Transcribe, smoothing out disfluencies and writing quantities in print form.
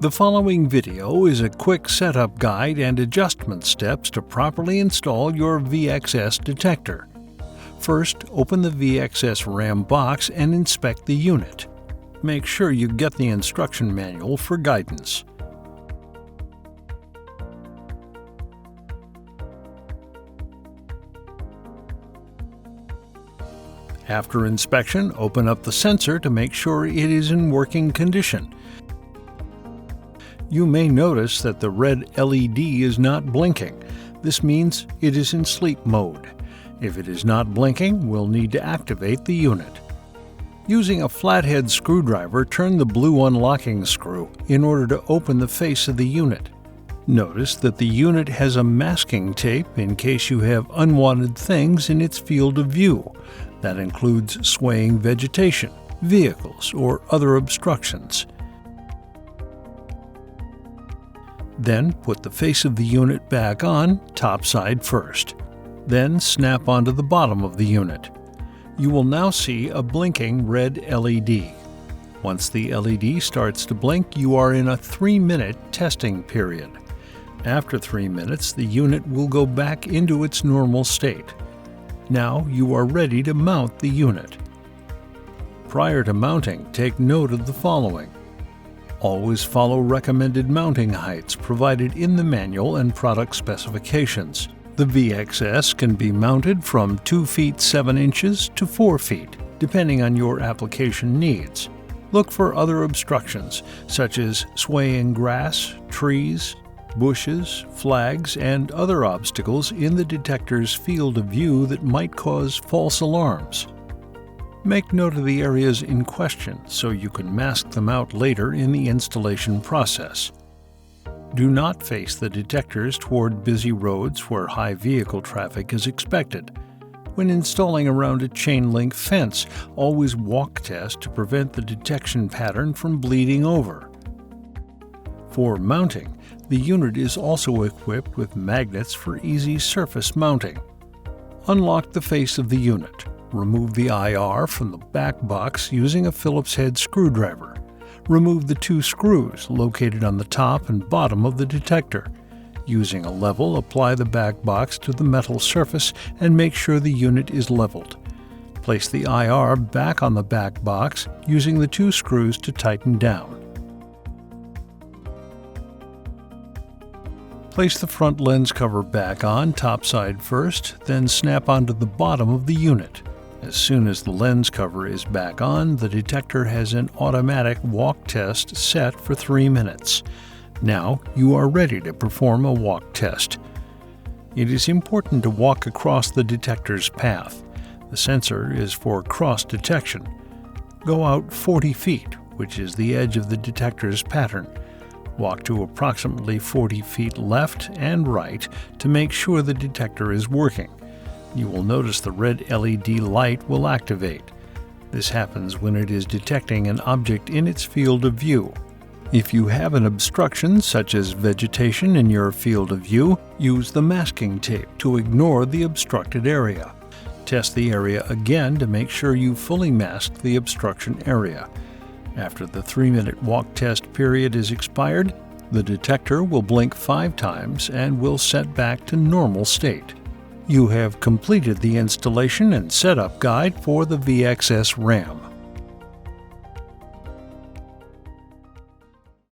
The following video is a quick setup guide and adjustment steps to properly install your VXS detector. First, open the VXS RAM box and inspect the unit. Make sure you get the instruction manual for guidance. After inspection, open up the sensor to make sure it is in working condition. You may notice that the red LED is not blinking. This means it is in sleep mode. If it is not blinking, we'll need to activate the unit. Using a flathead screwdriver, turn the blue unlocking screw in order to open the face of the unit. Notice that the unit has a masking tape in case you have unwanted things in its field of view. That includes swaying vegetation, vehicles, or other obstructions. Then put the face of the unit back on, top side first. Then snap onto the bottom of the unit. You will now see a blinking red LED. Once the LED starts to blink, you are in a 3-minute testing period. After 3 minutes, the unit will go back into its normal state. Now you are ready to mount the unit. Prior to mounting, take note of the following. Always follow recommended mounting heights provided in the manual and product specifications. The VXS can be mounted from 2 feet 7 inches to 4 feet, depending on your application needs. Look for other obstructions, such as swaying grass, trees, bushes, flags, and other obstacles in the detector's field of view that might cause false alarms. Make note of the areas in question so you can mask them out later in the installation process. Do not face the detectors toward busy roads where high vehicle traffic is expected. When installing around a chain link fence, always walk test to prevent the detection pattern from bleeding over. For mounting, the unit is also equipped with magnets for easy surface mounting. Unlock the face of the unit. Remove the IR from the back box using a Phillips head screwdriver. Remove the 2 screws located on the top and bottom of the detector. Using a level, apply the back box to the metal surface and make sure the unit is leveled. Place the IR back on the back box using the 2 screws to tighten down. Place the front lens cover back on, top side first, then snap onto the bottom of the unit. As soon as the lens cover is back on, the detector has an automatic walk test set for 3 minutes. Now you are ready to perform a walk test. It is important to walk across the detector's path. The sensor is for cross detection. Go out 40 feet, which is the edge of the detector's pattern. Walk to approximately 40 feet left and right to make sure the detector is working. You will notice the red LED light will activate. This happens when it is detecting an object in its field of view. If you have an obstruction, such as vegetation in your field of view, use the masking tape to ignore the obstructed area. Test the area again to make sure you fully mask the obstruction area. After the 3-minute walk test period is expired, the detector will blink 5 times and will set back to normal state. You have completed the installation and setup guide for the VXS RAM.